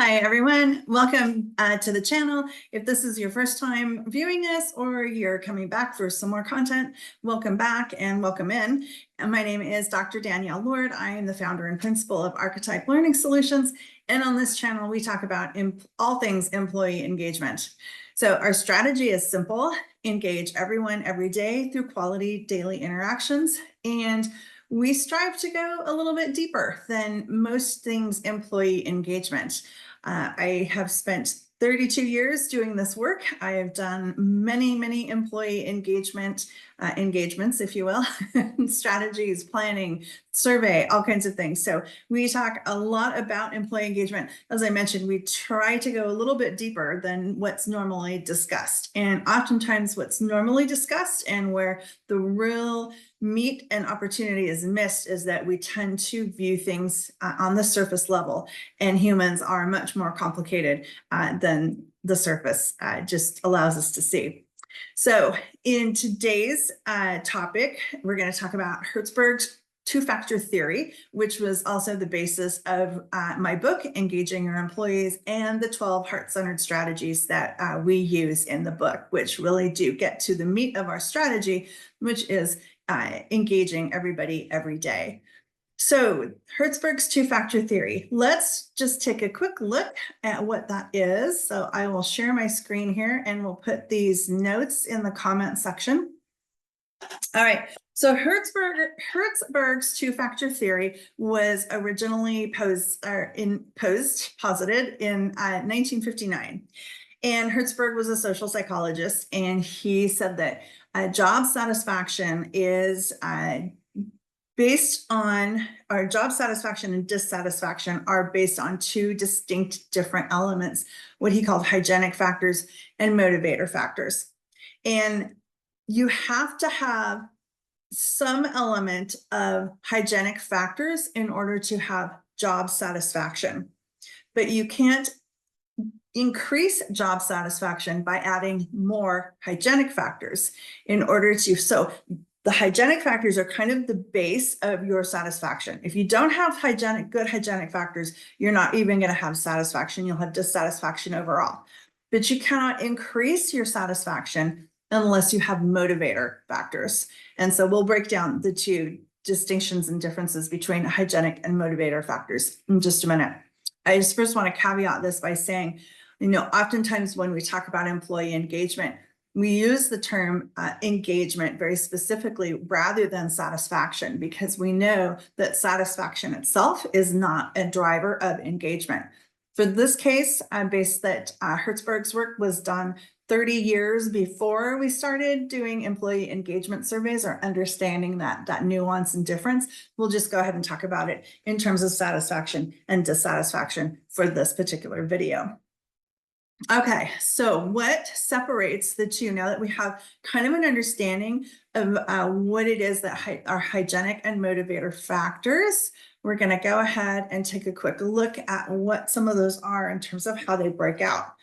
Hi, everyone. Welcome to the channel. If this is your first time viewing this or you're coming back for some more content, welcome back and welcome in. And my name is Dr. Danielle Lord. I am the founder and principal of Archetype Learning Solutions. And on this channel, we talk about all things employee engagement. So our strategy is simple: engage everyone every day through quality daily interactions. And we strive to go a little bit deeper than most things employee engagement. I have spent 32 years doing this work. I have done many employee engagements, if you will, strategies, planning, survey, all kinds of things. So we talk a lot about employee engagement. As I mentioned, we try to go a little bit deeper than what's normally discussed. And oftentimes what's normally discussed and where the real meat and opportunity is missed is that we tend to view things on the surface level, and humans are much more complicated than the surface just allows us to see. So in today's topic, we're going to talk about Herzberg's two-factor theory, which was also the basis of my book, Engaging Your Employees, and the 12 heart-centered strategies that we use in the book, which really do get to the meat of our strategy, which is engaging everybody every day. So Herzberg's two-factor theory. Let's just take a quick look at what that is. So I will share my screen here and we'll put these notes in the comment section. All right. So Herzberg's two-factor theory was originally posited in 1959. And Herzberg was a social psychologist, and he said that job satisfaction is based on, or job satisfaction and dissatisfaction are based on two distinct different elements, what he called hygienic factors and motivator factors. And you have to have some element of hygienic factors in order to have job satisfaction, but you can't increase job satisfaction by adding more hygienic factors in order to. So the hygienic factors are kind of the base of your satisfaction. If you don't have good hygienic factors, you're not even going to have satisfaction. You'll have dissatisfaction overall. But you cannot increase your satisfaction unless you have motivator factors. And so we'll break down the two distinctions and differences between hygienic and motivator factors in just a minute. I just first want to caveat this by saying, oftentimes when we talk about employee engagement, we use the term engagement very specifically rather than satisfaction, because we know that satisfaction itself is not a driver of engagement. For this case, based that Herzberg's work was done 30 years before we started doing employee engagement surveys or understanding that nuance and difference, we'll just go ahead and talk about it in terms of satisfaction and dissatisfaction for this particular video. Okay, so what separates the two, now that we have kind of an understanding of what it is that are hygienic and motivator factors, we're going to go ahead and take a quick look at what some of those are in terms of how they break out.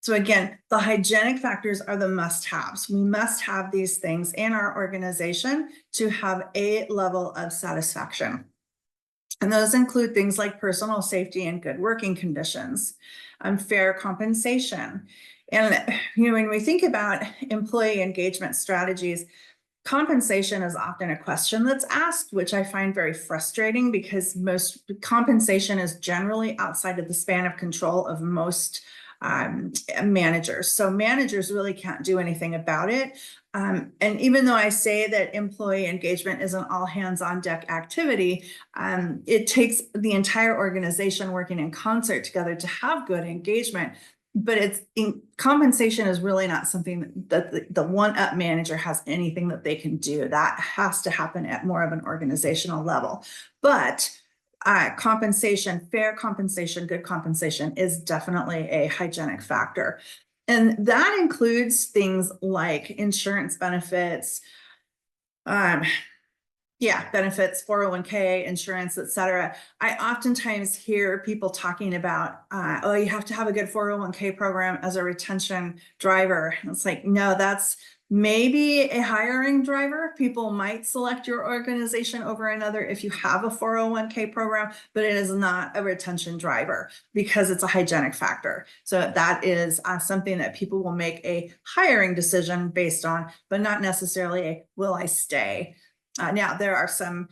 So again, the hygienic factors are the must-haves. We must have these things in our organization to have a level of satisfaction. And those include things like personal safety and good working conditions, fair compensation. And when we think about employee engagement strategies, compensation is often a question that's asked, which I find very frustrating because most compensation is generally outside of the span of control of most managers. So managers really can't do anything about it. And even though I say that employee engagement is an all hands on deck activity, it takes the entire organization working in concert together to have good engagement. But compensation is really not something that the one-up manager has anything that they can do. That has to happen at more of an organizational level. But compensation, fair compensation, good compensation is definitely a hygienic factor. And that includes things like insurance benefits, benefits, 401k, insurance, etc. I oftentimes hear people talking about, you have to have a good 401k program as a retention driver. And it's like, no, that's Maybe a hiring driver. People might select your organization over another if you have a 401k program, but it is not a retention driver because it's a hygienic factor. So that is something that people will make a hiring decision based on, but not necessarily a will I stay. Now, there are some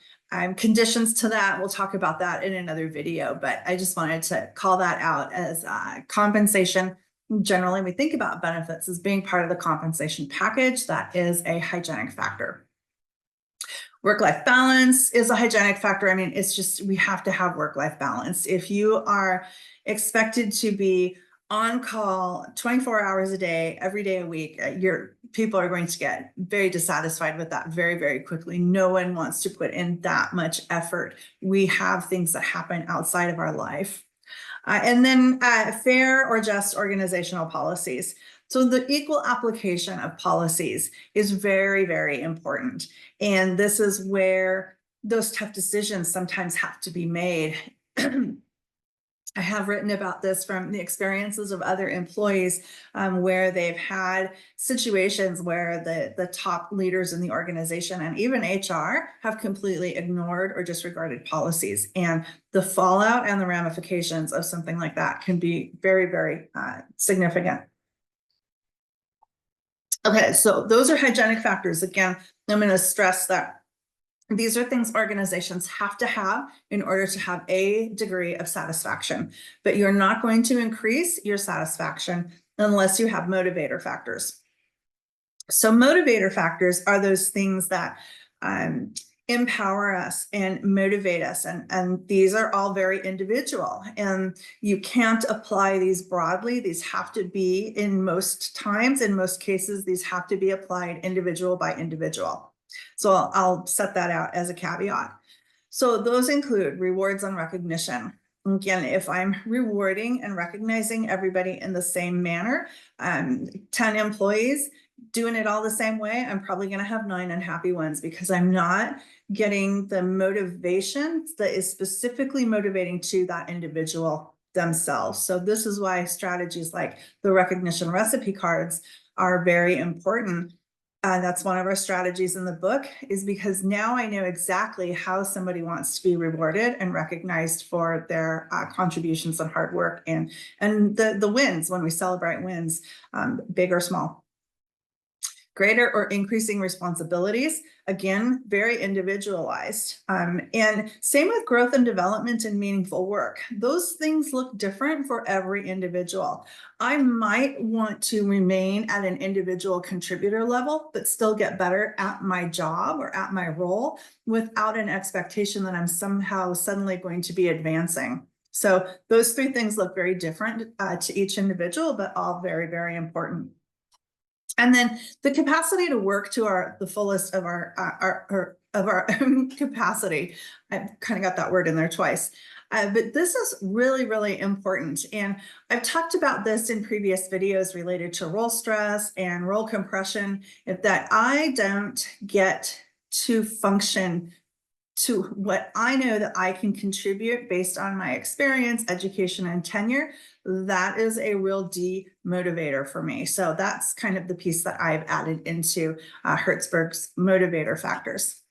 conditions to that. We'll talk about that in another video, but I just wanted to call that out as compensation. Generally, we think about benefits as being part of the compensation package. That is a hygienic factor. Work-life balance is a hygienic factor. I mean, it's just, we have to have work-life balance. If you are expected to be on call 24 hours a day, every day a week, your people are going to get very dissatisfied with that very, very quickly. No one wants to put in that much effort. We have things that happen outside of our life. And then fair or just organizational policies. So the equal application of policies is very, very important. And this is where those tough decisions sometimes have to be made. I have written about this from the experiences of other employees where they've had situations where the top leaders in the organization and even HR have completely ignored or disregarded policies. And the fallout and the ramifications of something like that can be very, very significant. Okay, so those are hygienic factors. Again, I'm going to stress that these are things organizations have to have in order to have a degree of satisfaction, but you're not going to increase your satisfaction unless you have motivator factors. So motivator factors are those things that empower us and motivate us. And these are all very individual, and you can't apply these broadly. These have to be, in most times, in most cases, these have to be applied individual by individual. So I'll set that out as a caveat. So those include rewards and recognition. Again, if I'm rewarding and recognizing everybody in the same manner, 10 employees doing it all the same way, I'm probably going to have 9 unhappy ones because I'm not getting the motivation that is specifically motivating to that individual themselves. So this is why strategies like the recognition recipe cards are very important. That's one of our strategies in the book, is because now I know exactly how somebody wants to be rewarded and recognized for their contributions and hard work and the wins, when we celebrate wins, big or small. Greater or increasing responsibilities, again, very individualized. And same with growth and development and meaningful work. Those things look different for every individual. I might want to remain at an individual contributor level, but still get better at my job or at my role without an expectation that I'm somehow suddenly going to be advancing. So those 3 things look very different to each individual, but all very, very important. And then the capacity to work to the fullest of our own capacity. I kind of got that word in there twice. But this is really, really important. And I've talked about this in previous videos related to role stress and role compression, that I don't get to function to what I know that I can contribute based on my experience, education, and tenure. That is a real demotivator for me. So that's kind of the piece that I've added into Herzberg's motivator factors.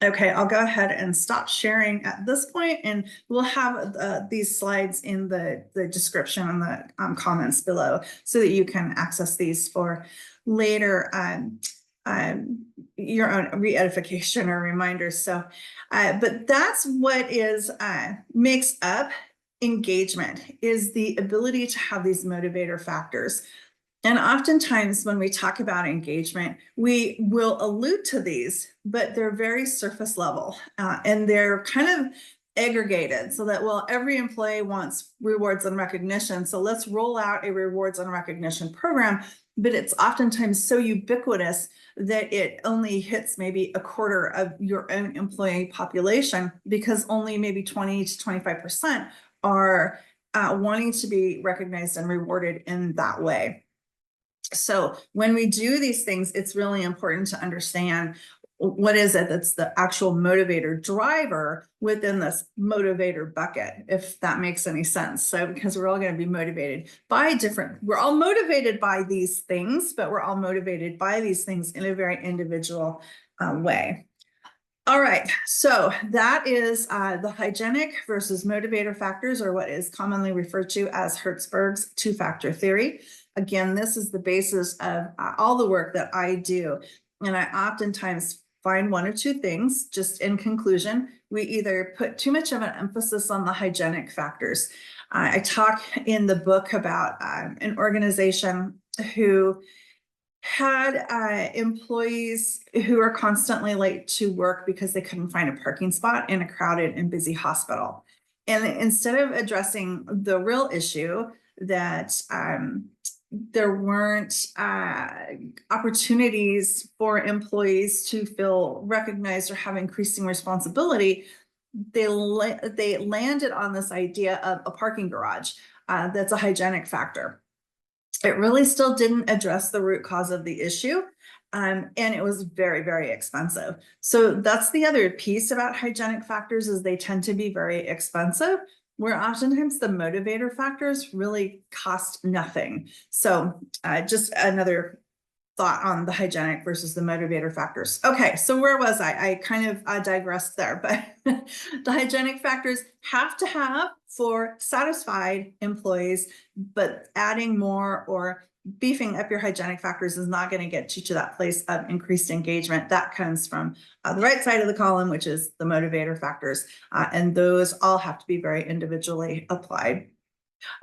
Okay, I'll go ahead and stop sharing at this point, and we'll have these slides in the description and the comments below so that you can access these for later your own re-edification or reminders. So, but that's what makes up engagement, is the ability to have these motivator factors. And oftentimes when we talk about engagement, we will allude to these, but they're very surface level and they're kind of aggregated, so that, well, every employee wants rewards and recognition, so let's roll out a rewards and recognition program. But it's oftentimes so ubiquitous that it only hits maybe a quarter of your own employee population, because only maybe 20 to 25% are wanting to be recognized and rewarded in that way. So when we do these things, it's really important to understand what is it that's the actual motivator driver within this motivator bucket, if that makes any sense. So because we're all going to be motivated by we're all motivated by these things, but we're all motivated by these things in a very individual way. All right, so that is the hygienic versus motivator factors, or what is commonly referred to as Herzberg's two-factor theory. Again, this is the basis of all the work that I do. And I oftentimes find one or two things. Just in conclusion, we either put too much of an emphasis on the hygienic factors. I talk in the book about an organization who had employees who are constantly late to work because they couldn't find a parking spot in a crowded and busy hospital. And instead of addressing the real issue that there weren't opportunities for employees to feel recognized or have increasing responsibility, they landed on this idea of a parking garage that's a hygienic factor. It really still didn't address the root cause of the issue. And it was very, very expensive. So that's the other piece about hygienic factors, is they tend to be very expensive, where oftentimes the motivator factors really cost nothing. So just another thought on the hygienic versus the motivator factors. Okay, so where was I? I kind of digressed there, but the hygienic factors have to have for satisfied employees, but adding more or beefing up your hygienic factors is not going to get you to that place of increased engagement. That comes from the right side of the column, which is the motivator factors. And those all have to be very individually applied.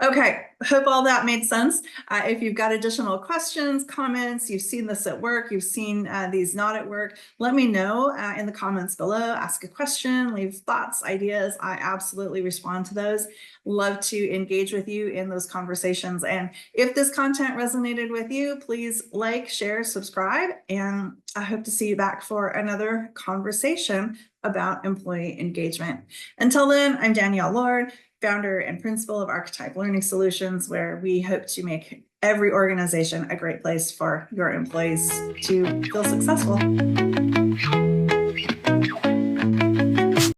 Okay, hope all that made sense. If you've got additional questions, comments, you've seen this at work, you've seen these not at work, let me know in the comments below. Ask a question, leave thoughts, ideas. I absolutely respond to those. Love to engage with you in those conversations. And if this content resonated with you, please like, share, subscribe, and I hope to see you back for another conversation about employee engagement. Until then, I'm Danielle Lord, founder and principal of Archetype Learning Solutions, where we hope to make every organization a great place for your employees to feel successful.